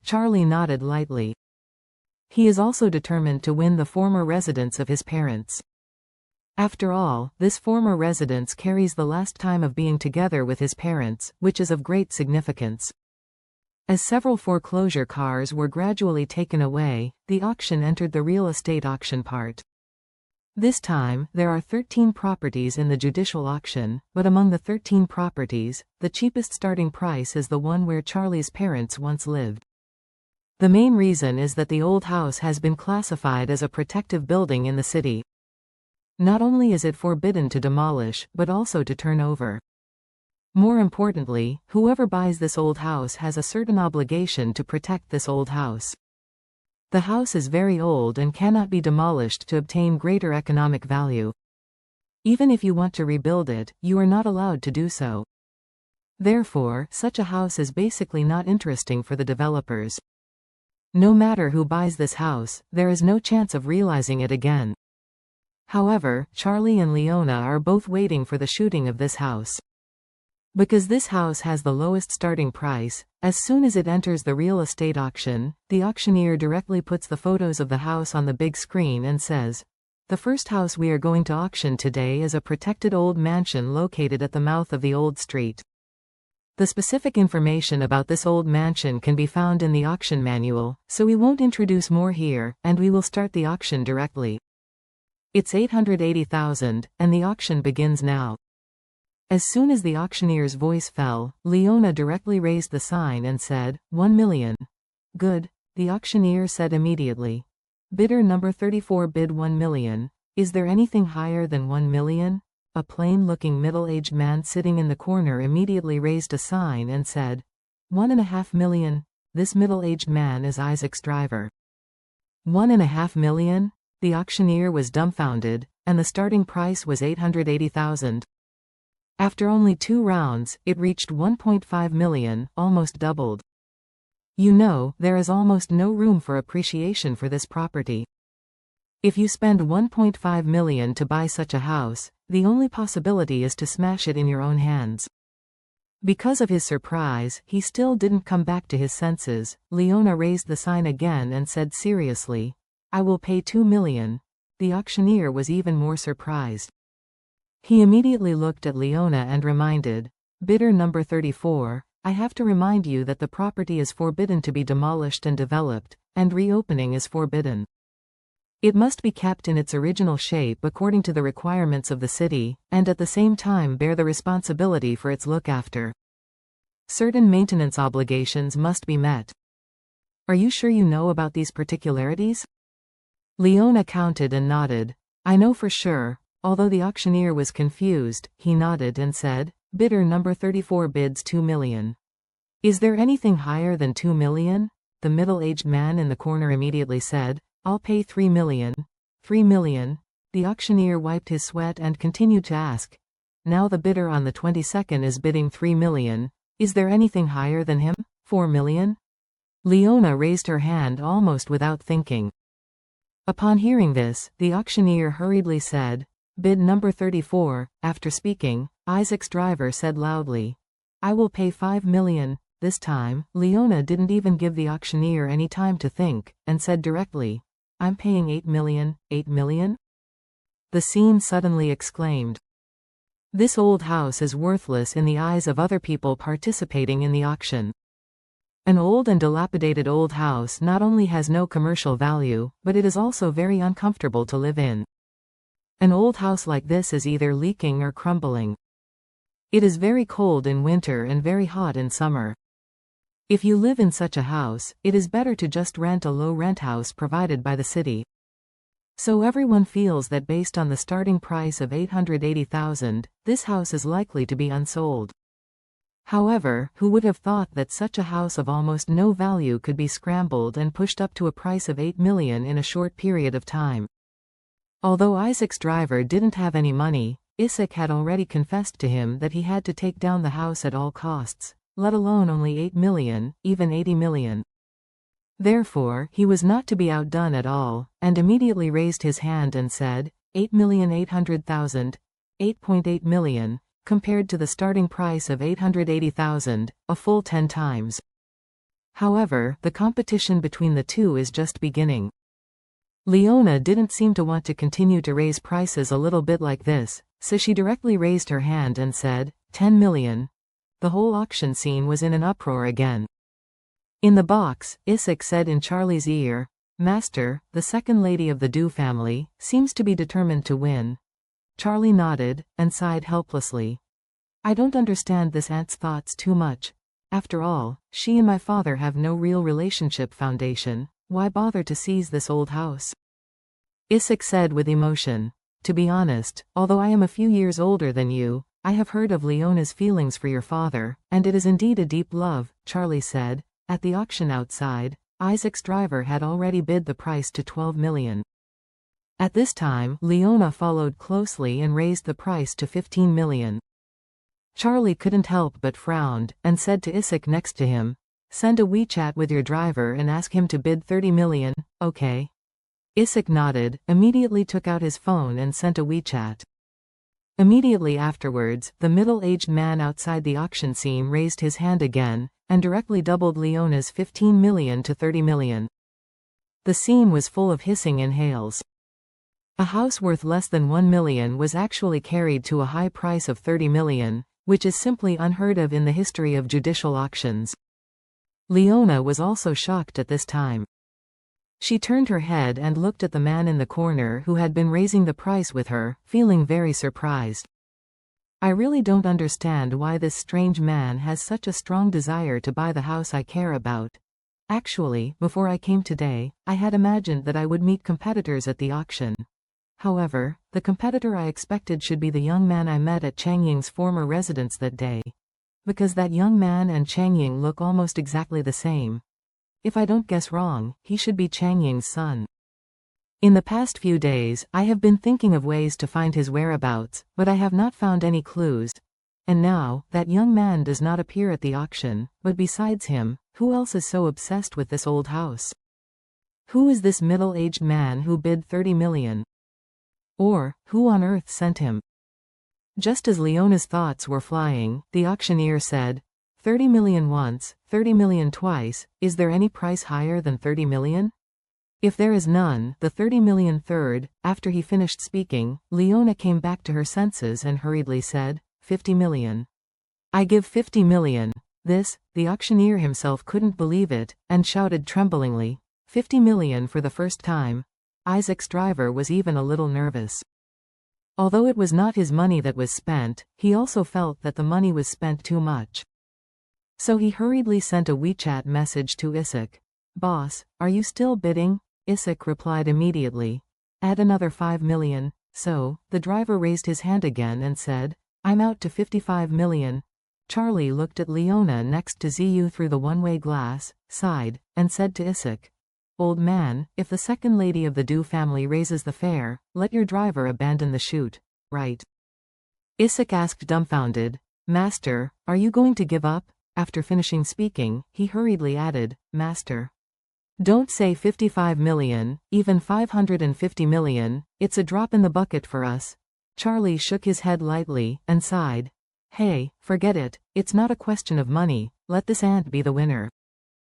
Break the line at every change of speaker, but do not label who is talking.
Charlie nodded lightly. He is also determined to win the former residence of his parents. After all, this former residence carries the last time of being together with his parents, which is of great significance. As several foreclosure cars were gradually taken away, the auction entered the real estate auction part. This time, there are 13 properties in the judicial auction, but among the 13 properties, the cheapest starting price is the one where Charlie's parents once lived. The main reason is that the old house has been classified as a protective building in the city. Not only is it forbidden to demolish, but also to turn over. More importantly, whoever buys this old house has a certain obligation to protect this old house. The house is very old and cannot be demolished to obtain greater economic value. Even if you want to rebuild it, you are not allowed to do so. Therefore, such a house is basically not interesting for the developers. No matter who buys this house, there is no chance of realizing it again. However, Charlie and Leona are both waiting for the shooting of this house. Because this house has the lowest starting price, as soon as it enters the real estate auction, the auctioneer directly puts the photos of the house on the big screen and says, "The first house we are going to auction today is a protected old mansion located at the mouth of the old street. The specific information about this old mansion can be found in the auction manual, so we won't introduce more here, and we will start the auction directly. It's 880,000, and the auction begins now." As soon as the auctioneer's voice fell, Leona directly raised the sign and said, 1 million. "Good," the auctioneer said immediately. Bidder number 34 bid 1 million. "Is there anything higher than 1 million? A plain-looking middle-aged man sitting in the corner immediately raised a sign and said, 1.5 million. This middle-aged man is Isaac's driver. 1.5 million? The auctioneer was dumbfounded, and the starting price was 880,000. After only 2 rounds, it reached 1.5 million, almost doubled. You know, there is almost no room for appreciation for this property. If you spend 1.5 million to buy such a house, the only possibility is to smash it in your own hands." Because of his surprise, he still didn't come back to his senses. Leona raised the sign again and said seriously, "I will pay 2 million. The auctioneer was even more surprised. He immediately looked at Leona and reminded, "Bidder number 34, I have to remind you that the property is forbidden to be demolished and developed, and reopening is forbidden. It must be kept in its original shape according to the requirements of the city, and at the same time bear the responsibility for its look after. Certain maintenance obligations must be met. Are you sure you know about these particularities?" Leona counted and nodded. "I know for sure." Although the auctioneer was confused, he nodded and said, "Bidder number 34 bids 2 million. Is there anything higher than 2 million? The middle-aged man in the corner immediately said, "I'll pay 3 million. 3 million. The auctioneer wiped his sweat and continued to ask, "Now the bidder on the 22nd is bidding 3 million. Is there anything higher than him? 4 million? Leona raised her hand almost without thinking. Upon hearing this, the auctioneer hurriedly said, "Bid number 34, after speaking, Isaac's driver said loudly, "I will pay 5 million. This time, Leona didn't even give the auctioneer any time to think, and said directly, "I'm paying 8 million. 8 million? The scene suddenly exclaimed. This old house is worthless in the eyes of other people participating in the auction. An old and dilapidated old house not only has no commercial value, but it is also very uncomfortable to live in. An old house like this is either leaking or crumbling. It is very cold in winter and very hot in summer. If you live in such a house, it is better to just rent a low-rent house provided by the city. So everyone feels that based on the starting price of 880,000, this house is likely to be unsold. However, who would have thought that such a house of almost no value could be scrambled and pushed up to a price of 8 million in a short period of time? Although Isaac's driver didn't have any money, Isaac had already confessed to him that he had to take down the house at all costs, let alone only 8 million, even 80 million. Therefore, he was not to be outdone at all, and immediately raised his hand and said, 8,800,000, 8.8 million, compared to the starting price of 880,000, a full 10 times. However, the competition between the two is just beginning. Leona didn't seem to want to continue to raise prices a little bit like this, so she directly raised her hand and said, 10 million. The whole auction scene was in an uproar again. In the box, Isaac said in Charlie's ear, "Master, the second lady of the Dew family, seems to be determined to win." Charlie nodded, and sighed helplessly. "I don't understand this aunt's thoughts too much. After all, she and my father have no real relationship foundation. Why bother to seize this old house?" Isaac said with emotion. "To be honest, although I am a few years older than you, I have heard of Leona's feelings for your father, and it is indeed a deep love," Charlie said. At the auction outside, Isaac's driver had already bid the price to 12 million. At this time, Leona followed closely and raised the price to 15 million. Charlie couldn't help but frowned, and said to Isaac next to him, "Send a WeChat with your driver and ask him to bid 30 million, okay?" Isaac nodded, immediately took out his phone and sent a WeChat. Immediately afterwards, the middle-aged man outside the auction scene raised his hand again, and directly doubled Leona's 15 million to 30 million. The scene was full of hissing and hails. A house worth less than 1 million was actually carried to a high price of 30 million, which is simply unheard of in the history of judicial auctions. Leona was also shocked at this time. She turned her head and looked at the man in the corner who had been raising the price with her, feeling very surprised. "I really don't understand why this strange man has such a strong desire to buy the house I care about. Actually, before I came today, I had imagined that I would meet competitors at the auction. However, the competitor I expected should be the young man I met at Changying's former residence that day. Because that young man and Changying look almost exactly the same. If I don't guess wrong, he should be Changying's son. In the past few days, I have been thinking of ways to find his whereabouts, but I have not found any clues. And now, that young man does not appear at the auction, but besides him, who else is so obsessed with this old house? Who is this middle-aged man who bid 30 million? Or, who on earth sent him?" Just as Leona's thoughts were flying, the auctioneer said, 30 million once, 30 million twice, is there any price higher than 30 million? If there is none, the 30 million third. After he finished speaking, Leona came back to her senses and hurriedly said, 50 million. "I give 50 million. The auctioneer himself couldn't believe it, and shouted tremblingly, 50 million for the first time. Isaac's driver was even a little nervous. Although it was not his money that was spent, he also felt that the money was spent too much. So he hurriedly sent a WeChat message to Isaac. "Boss, are you still bidding?" Isaac replied immediately. "Add another 5 million. So, the driver raised his hand again and said, "I'm out to 55 million. Charlie looked at Leona next to Ziyu through the one-way glass, sighed, and said to Isaac, "Old man, if the second lady of the Dew family raises the fare, let your driver abandon the shoot, right?" Isaac asked dumbfounded, "Master, are you going to give up?" After finishing speaking, he hurriedly added, "Master. Don't say 55 million, even 550 million, it's a drop in the bucket for us." Charlie shook his head lightly, and sighed. "Hey, forget it, it's not a question of money, let this ant be the winner."